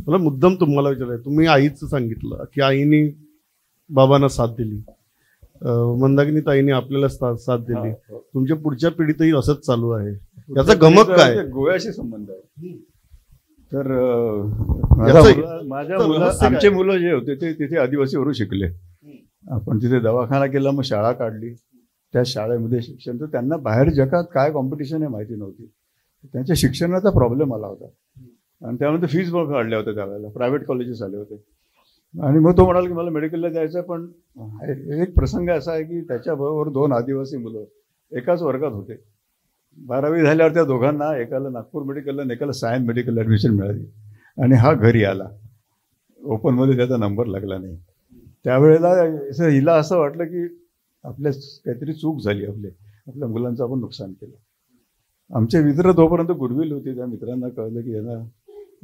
मला मुद्दाम तुम्हाला विचारायचं, तुम्ही आईचं सांगितलं की आईने बाबांना साथ दिली, मंदाकिनी ताईने आपल्याला साथ दिली, तुमच्या पुढच्या पिढीतही असंच चालू आहे, याचा गमक काय? गोव्याशी संबंध आहे. तर आमचे मुलं जे होते ते तिथे आदिवासीवरून शिकले. आपण तिथे दवाखाना केला, मग शाळा काढली, त्या शाळेमध्ये शिक्षण. तर त्यांना बाहेर जगात काय कॉम्पिटिशन आहे माहिती नव्हती. त्यांच्या शिक्षणाचा प्रॉब्लेम आला होता आणि त्यामध्ये फीज पण काढल्या होत्या त्यावेळेला, प्रायव्हेट कॉलेजेस आले होते. आणि मग तो म्हणाला की मला मेडिकलला जायचं आहे. पण एक प्रसंग असा आहे की त्याच्याबरोबर 2 आदिवासी मुलं एकाच वर्गात होते. 12वी झाल्यावर त्या दोघांना, एकाला नागपूर मेडिकलला आणि एकाला सायन्स मेडिकलला ॲडमिशन मिळाली. आणि हा घरी आला, ओपनमध्ये त्याचा नंबर लागला नाही. त्यावेळेला हिला असं वाटलं की आपल्या काहीतरी चूक झाली, आपल्या मुलांचं आपण नुकसान केलं. आमचे मित्र तोपर्यंत गुडविल होते, त्या मित्रांना कळलं की यांना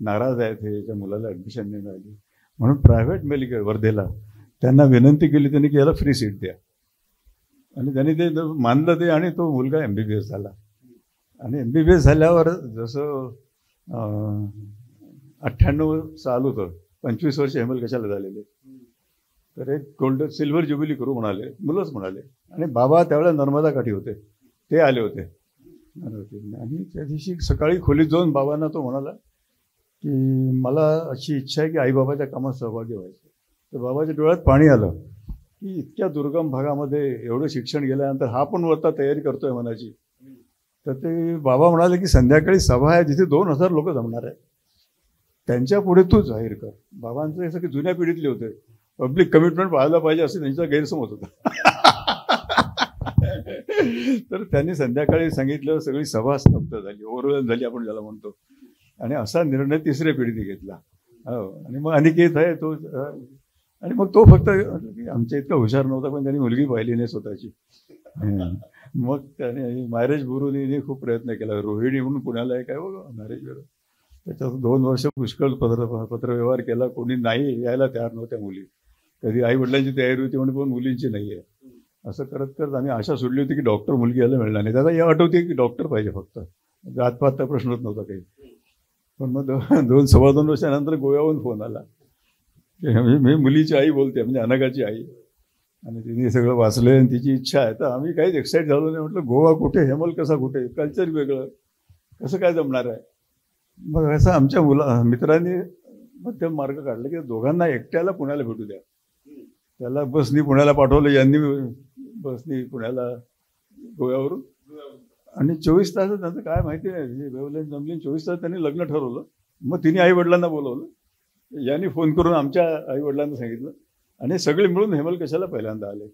नाराज आहेत, हे याच्या मुलाला ॲडमिशन नाही मिळाली. म्हणून प्रायव्हेट मेडिकल वर्धेला त्यांना विनंती केली त्यांनी की याला फ्री सीट द्या. आणि त्यांनी ते मानलं ते, आणि तो मुलगा MBBS झाला. आणि MBBS झाल्यावर जसं 98 साल होतं, 25 वर्ष हेमल कशाला झालेले. तर एक सिल्वर ज्युबिली करू म्हणाले, मुलंच म्हणाले. आणि बाबा त्यावेळेला नर्मदा काठी होते, ते आले होते. आणि त्या दिवशी सकाळी खोलीत जाऊन बाबांना तो म्हणाला की मला अशी इच्छा आहे की आईबाबाच्या कामात सहभागी व्हायचं. तर बाबाच्या डोळ्यात पाणी आलं की इतक्या दुर्गम भागामध्ये एवढं शिक्षण गेल्यानंतर हा पण वरता तयारी करतोय मनाची. तर ते बाबा म्हणाले की संध्याकाळी सभा आहे जिथे 2000 लोक जमणार आहे, त्यांच्या पुढे तू जाहीर कर. बाबांचं हे सगळे जुन्या पिढीतले होते, पब्लिक कमिटमेंट पाहायला पाहिजे असं त्यांचा गैरसमज होता. तर त्यांनी संध्याकाळी सांगितलं, सगळी सभा स्तब्ध झाली, ओव्हरवेल झाली आपण ज्याला म्हणतो. आणि असा निर्णय तिसऱ्या पिढीने घेतला. हो. आणि मग अनिकेत आहे तो, आणि मग तो फक्त आमच्या इतका हुशार नव्हता, पण त्यांनी मुलगी पाहिली नाही स्वतःची. मग त्याने मॅरेज ब्युरोने खूप प्रयत्न केला. रोहिणी म्हणून पुण्याला आहे काय बघा मॅरेज ब्युरो, त्याच्यात 2 वर्ष पुष्कळ पत्रव्यवहार केला. कोणी नाही यायला तयार नव्हत्या मुली. कधी आई वडिलांची तयारी होती म्हणून पण मुलींची नाही आहे. असं करत करत आम्ही आशा सोडली होती की डॉक्टर मुलगी यायला मिळणार नाही. त्याला या अट होती की डॉक्टर पाहिजे, फक्त जातपातचा प्रश्नच नव्हता काही. पण मग 2-2.25 वर्षानंतर गोव्याहून फोन आला की मी मुलीची आई बोलते, म्हणजे अनघाची आई. आणि तिने सगळं वाचलं आणि तिची इच्छा आहे. तर आम्ही काहीच एक्साईट झालो नाही. म्हटलं गोवा कुठे, हेमल कसा कुठे, कल्चर वेगळं, कसं काय जमणार आहे. मग असं आमच्या मित्रांनी मध्यम मार्ग काढला की दोघांना एकट्याला पुण्याला भेटू द्या. त्याला बसनी पुण्याला पाठवलं, यांनी बसनी पुण्याला गोव्यावरून. आणि 24 तास त्यांचं काय माहिती नाही, वेवलेन जमलीन 24 तास त्यांनी लग्न ठरवलं. मग तिने आईवडिलांना बोलवलं, यांनी फोन करून आमच्या आईवडिलांना सांगितलं. आणि सगळे मिळून हेमल कशाला पहिल्यांदा आले.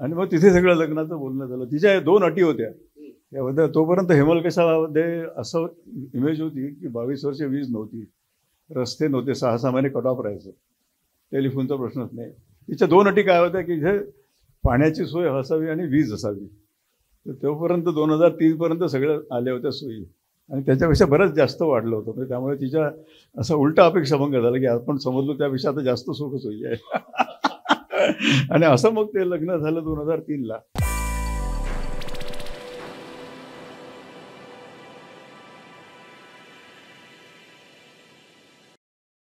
आणि मग तिथे सगळं लग्नाचं बोलणं झालं. तिच्या 2 अटी होत्या त्याबद्दल. तोपर्यंत हेमल कशामध्ये असं इमेज होती की 22 वर्ष वीज नव्हती, रस्ते नव्हते, 6-6 महिने कट ऑफ राहायचं, टेलिफोनचा प्रश्नच नाही. तिच्या 2 अटी काय होत्या की इथे पाण्याची सोय असावी आणि वीज असावी. तर तोपर्यंत 2003 पर्यंत सगळं आल्या होत्या सोयी, आणि त्याच्यापेक्षा बरंच जास्त वाढलं होतं. म्हणजे त्यामुळे तिच्या असा उलटा अपेक्षाभंग झाला की आपण समजलो त्यापेक्षा आता जास्त सोयी आहे. आणि असं मग ते लग्न झालं 2003ला.